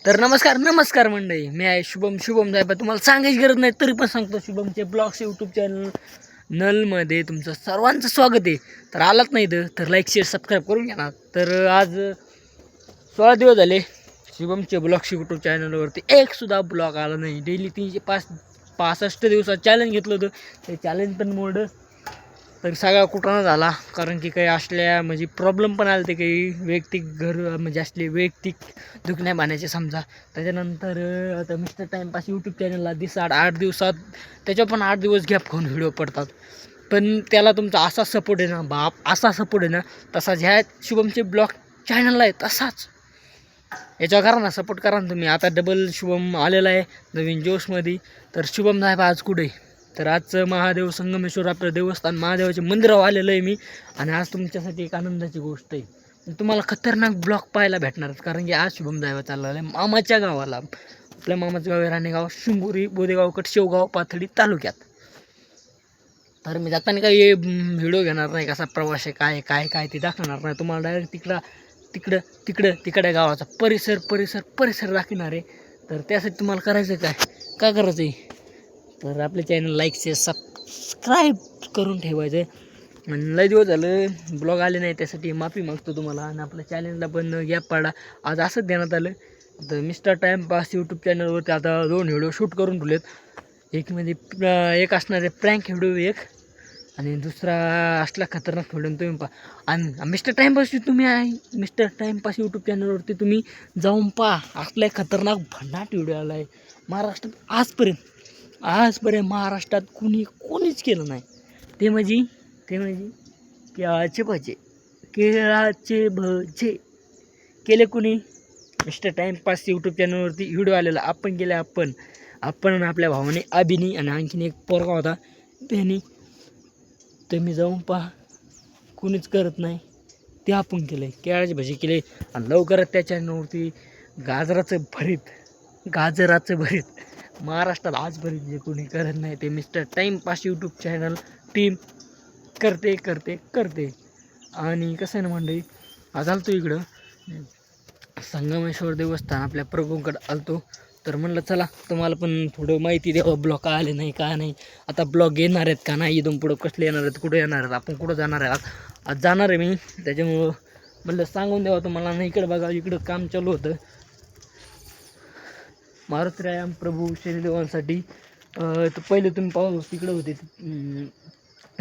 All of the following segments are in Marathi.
तर नमस्कार मंडळी, मी आहे शुभम साहेब. तुम्हाला सांगायची गरज नाही तरी पण सांगतो, शुभमचे ब्लॉग्स यूट्यूब चॅनलमध्ये तुमचं सर्वांचं स्वागत आहे. तर आलात नाही तर लाईक शेअर सबस्क्राईब करून घ्या ना. तर आज 16 दिवस झाले शुभमचे ब्लॉग्स यूट्यूब चॅनलवरती एकसुद्धा ब्लॉग आला नाही. डेली 365 दिवसात चॅलेंज घेतलं होतं, ते चॅलेंज पण मोडं. तर सगळा कुठं झाला, कारण की काही असल्या म्हणजे प्रॉब्लेम पण आले ते, काही वैयक्तिक म्हणजे असले वैयक्तिक दुखण्या पाण्याचे समजा. त्याच्यानंतर आता मिस्टर टाईमपास यूट्यूब चॅनलला 8 दिवसात त्याच्या पण 8 दिवस गॅप होऊन व्हिडिओ पडतात. पण त्याला तुमचा असा सपोर्ट आहे ना बाप, असा सपोर्ट आहे ना, तसाच ह्या शुभमचे ब्लॉग चॅनलला आहे तसाच. याच्यावर करा ना, सपोर्ट करा ना तुम्ही. आता डबल शुभम आलेला आहे नवीन जोशमध्ये. तर शुभम साहेब आज कुठे? तर आजचं महादेव संगमेश्वर आपलं देवस्थान महादेवाच्या मंदिरावर आलेलं आहे मी. आणि आज तुमच्यासाठी एक आनंदाची गोष्ट आहे, तुम्हाला खतरनाक ब्लॉग पाहायला भेटणार. कारण की आज शुभम साहेब चाललेला आहे मामाच्या गावाला. आपल्या मामाचं गाव आहे राणेगाव, शिंगोरी, बोदेगाव, शेवगाव, पाथडी तालुक्यात. तर मी जाताना काही व्हिडिओ घेणार नाही, कसा प्रवास आहे काय काय काय ते दाखवणार नाही तुम्हाला. डायरेक्ट तिकडे गावाचा परिसर दाखवणार आहे. तर त्यासाठी तुम्हाला करायचं काय करायचं आहे, तर आपल्या चॅनल लाईक शेअर सबस्क्राईब करून ठेवायचं आहे. आणि लय दिवस झालं ब्लॉग आले नाही, त्यासाठी माफी मागतो तुम्हाला. आणि आपल्या चॅनलला पण गॅप पडा, आज असंच देण्यात आलं. तर मिस्टर टाईमपास यूट्यूब चॅनलवरती आता 2 व्हिडिओ शूट करून ठेवलेत. एक म्हणजे एक असणार आहे प्रँक व्हिडिओ एक, आणि दुसरा असला खतरनाक व्हिडिओ तुम्ही पहा. आणि मिस्टर टाईमपास यूट्यूब चॅनलवरती तुम्ही जाऊन पहा. आपला खतरनाक भन्नाट व्हिडिओ आला आहे महाराष्ट्रात आजपर्यंत महाराष्ट्रात कोणीच केलं नाही. ते म्हणजे केळाचे भजे केले कुणी? मिस्टर टाईमपास यूट्यूब चॅनलवरती व्हिडिओ आलेला आपण केले. आपण आपल्या भावाने अभिनी आणि आणखीन एक पोरगा होता त्यांनी. तुम्ही जाऊन पहा, कुणीच करत नाही ते आपण केलं आहे. केळाचे भजे केले. आणि लवकरच त्या चॅनलवरती गाजराचं भरीत महाराष्ट्रात आजपर्यंत जे कोणी करत नाही ते mister timepass YouTube channel team करते. आणि कसं आहे ना मंडळी, आज आलतो इकडं संगमेश्वर देवस्थान आपल्या प्रभूंकडे आलतो. तर म्हणलं चला तुम्हाला पण थोडं माहिती द्यावं, ब्लॉग आले नाही का नाही, आता ब्लॉग येणार आहेत का नाही, इथून पुढं कसले येणार आहेत, कुठे येणार आहेत, आपण कुठं जाणार आहे. आज जाणार आहे मी, त्याच्यामुळं म्हणलं सांगून द्यावं तुम्हाला. नाही इकडं बघा, इकडं काम चालू होतं मारुतीराम प्रभू शनिदेवांसाठी. तर पहिले तुम्ही पाहू तिकडं होते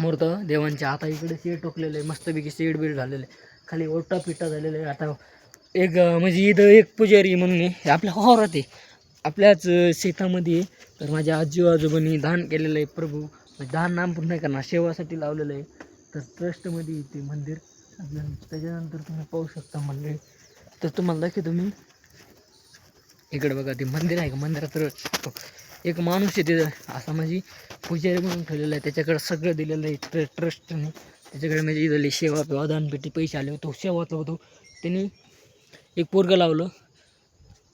मूर्त देवांच्या. आता इकडे शेड टोकलेलं आहे, मस्तपैकी शेड बीड झालेलं आहे, खाली ओटा पिटा झालेलं आहे. आता एक म्हणजे इथं एक पुजारी म्हणून आपल्या वावरात आहे, आपल्याच शेतामध्ये. तर माझ्या आजी आजोबांनी दान केलेलं आहे. प्रभू म्हणजे दान नाम पूर्ण नाही करणार, सेवासाठी लावलेलं आहे. तर ट्रस्टमध्ये ते मंदिर. त्याच्यानंतर तुम्ही पाहू शकता मंदिर. तर तुम्हाला तुम्ही इकडे बघा ते मंदिर आहे का, मंदिरात एक माणूस आहे तिथं असा म्हणजे पुजारी म्हणून ठेवलेला आहे. त्याच्याकडे सगळं दिलेलं आहे ट्रस्टने. त्याच्याकडे म्हणजे इथले सेवा दानपेटी पैसे आले होतो, सेवाचं होतो. त्यांनी एक पोरगं लावलं,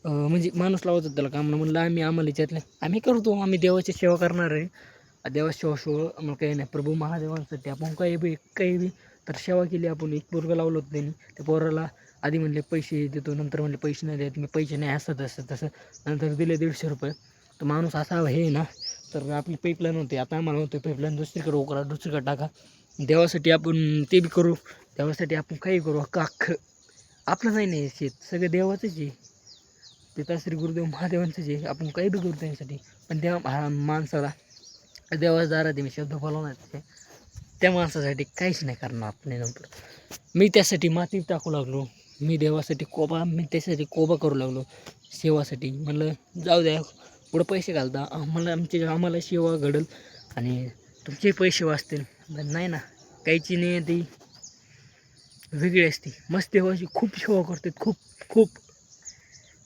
म्हणजे माणूस लावत होता त्याला काम. म्हणलं आम्हाला याच्यातलं आम्ही करतो, आम्ही देवाची सेवा करणार आहे. देवाची सेवा आम्हाला काही नाही, प्रभू महादेवांसाठी आपण काही बी तर सेवा केली. आपण एक पोरगं लावलं होतं त्यांनी. त्या पोराला आधी म्हणले पैसे देतो, नंतर म्हणले पैसे नाही देत मी, पैसे नाही असं तसं. नंतर दिले 150 रुपये. तर माणूस असा हे ना, तर आपली पाईपलाईन होते, आता आम्हाला होतं पाईपलाईन दुसरीकडे टाका. देवासाठी आपण ते बी करू, देवासाठी आपण काही करू. अख्खं आपलं नाही शेत सगळं देवाचंच आहे. पिता श्री गुरुदेव महादेवांचंच आहे, आपण काही बी करू त्यांच्यासाठी. पण त्या माणसाला देवाच्या दारात मी शब्द बोलवणार, त्या माणसासाठी काहीच नाही करणार आपण नंतर. मी त्यासाठी माती टाकू लागलो, मी त्यासाठी कोबा करू लागलो सेवासाठी. म्हणलं जाऊ द्या, पुढं पैसे घालता आम्हाला सेवा घडेल आणि तुमचे पैसे वाचतील. नाही ना, काहीची नाही ती वेगळी असते. मस्त देवाची खूप सेवा करते, खूप.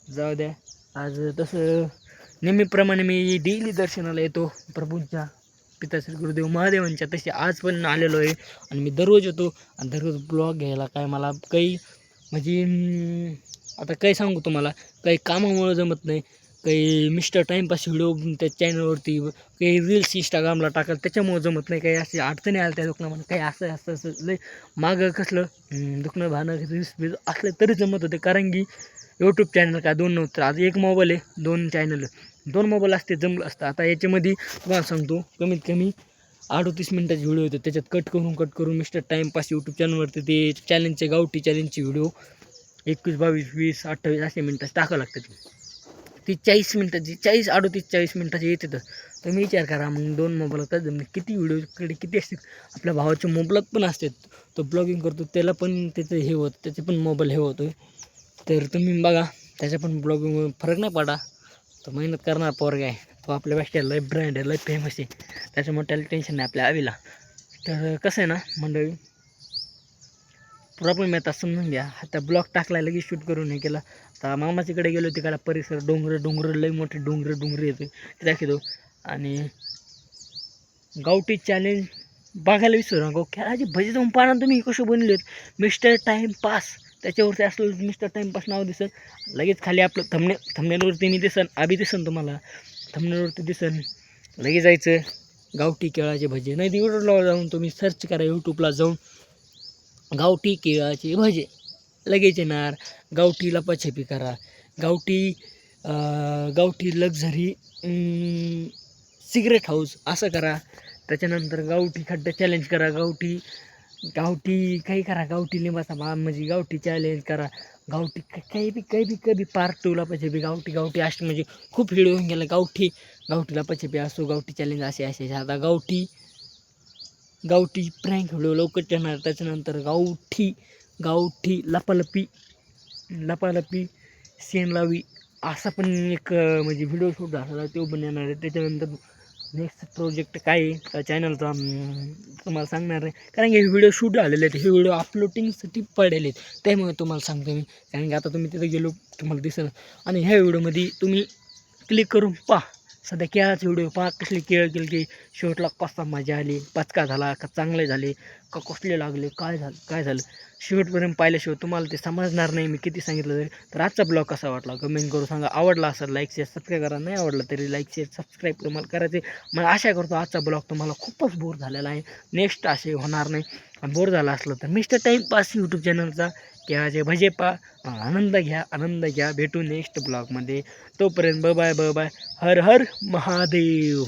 जाऊ द्या. आज तसं नेहमीप्रमाणे मी डेली दर्शनाला येतो प्रभूंच्या, पिता श्री गुरुदेव महादेवांच्या. तसे आज पण आलेलो आहे. आणि मी दररोज येतो आणि दररोज ब्लॉग घ्यायला काय मला काही म्हणजे आता काही सांगू तुम्हाला, काही कामामुळं जमत नाही, काही मिस्टर टाईमपास व्हिडिओ त्या चॅनलवरती, काही रील्स इंस्टाग्रामला टाकाल त्याच्यामुळं जमत नाही, काही असे अडचणी आल्या त्या दुखणं काही असं लय मागं कसलं दुखणं भाणं रील्स असलं तरी जमत होते. कारण की यूट्यूब चॅनल काय 2 नव्हतं. आज एक मोबाईल आहे 2 चॅनल. 2 मोबाईल असते जमलं असतं. आता याच्यामध्ये तुम्हाला सांगतो कमीत कमी 38 मिनिटाचे व्हिडिओ होते. त्याच्यात कट करून मिस्टर टाईमपास यूट्यूब चॅनलवरती ते चॅलेंजचे गावठी चॅलेंजचे व्हिडिओ 21, 22, 20, 28 असे मिनटाचे टाकावं लागतात. ती 40 मिनटाची 40 मिनटाची येते. तर तुम्ही विचार करा मग 2 मोबाईल जमले किती व्हिडिओकडे किती असतील. आपल्या भावाचे मोबाईल पण असतात. तो ब्लॉगिंग करतो त्याला पण त्याचं हे होतं, त्याचे पण मोबाईल हे होतो. तर तुम्ही बघा त्याच्या पण ब्लॉगिंग फरक नाही पडा. तो मेहनत करणार पोरगा आहे. तो आपल्यापेक्षा लय ब्रँड आहे, लय फेमस आहे. त्याच्यामुळे त्याला टेन्शन नाही आपल्या आवीला. तर कसं आहे ना मंडळी, प्रॉब्लेम येतात समजून घ्या. आता ब्लॉग टाकला लगेच शूट करून हे केला. आता मामाच्याकडे गेलो तिकडे परिसर डोंगर लय मोठे डोंगर येते ते दाखवतो. आणि गावठी चॅलेंज बघायला विसरू नका. खेळाची भजी जाऊन पाहणार तुम्ही कसे बनले मिस्टर टाईमपास. त्याच्यावरती असलं मिस्टर टाईमपास नाव दिसेल. लगेच खाली आपलं थंबनेलवरती मी दिसन दिसन तुम्हाला थंबनेलवरती दिसन. लगेच जायचं गावठी केळाचे भजे. नाही यूट्यूबला जाऊन तुम्ही सर्च करा, यूट्यूबला जाऊन गावठी केळाचे भजे लगेच येणार. गावठी लपाछपी करा, गावठी लक्झरी सिगरेट हाऊस असं करा. त्याच्यानंतर गावठी खड्डा चॅलेंज करा, गावठी काही करा, गावठी लिंबाचा म्हणजे गावठी चॅलेंज करा, गावठी काही बी पार्ट 2 लपाछपी गावठी असे म्हणजे खूप व्हिडिओ होऊन गेला. गावठी लपाछपी असो, गावठी चॅलेंज असे आता गावठी प्रँक व्हिडिओ लवकर येणार. त्याच्यानंतर गावठी लपालपी सेनलावी असा पण एक म्हणजे व्हिडिओ शूट झाला तो पण येणार आहे. त्याच्यानंतर नेक्स्ट प्रोजेक्ट काय आहे चॅनलचा तुम्हाला सांगणार आहे. कारण की हे व्हिडिओ शूट झालेले आहेत, हे व्हिडिओ अपलोडिंगसाठी पडलेले आहेत. त्यामुळे तुम्हाला सांगतो मी. कारण की आता तुम्ही तिथे गेलो तुम्हाला दिसेल. आणि ह्या व्हिडिओमध्ये तुम्ही क्लिक करून पहा. सध्या केळाचे व्हिडिओ पहा, कसले केळ केले की शेवटला कसा मजा आली, पचका झाला का चांगले झाले का कसले लागले काय झालं शेवटपर्यंत पाहिल्याशिवाय तुम्हाला ते समजणार नाही मी किती सांगितलं तरी. तर आजचा ब्लॉग कसा वाटला कमेंट करून सांगा. आवडला असेल लाईक शेअर सबस्क्राईब करा, नाही आवडला तरी लाईक शेअर सबस्क्राईब तुम्हाला करायचे. मला आशा करतो आजचा ब्लॉग तुम्हाला खूपच बोर झालेला आहे. नेक्स्ट असे होणार नाही. बोर झाला असलं तर मिस्टर टाईमपास यूट्यूब चॅनलचा केळाचे भजे आनंद घ्या. भेटू नेक्स्ट ब्लॉगमध्ये. तोपर्यंत बाय. हर हर महादेव.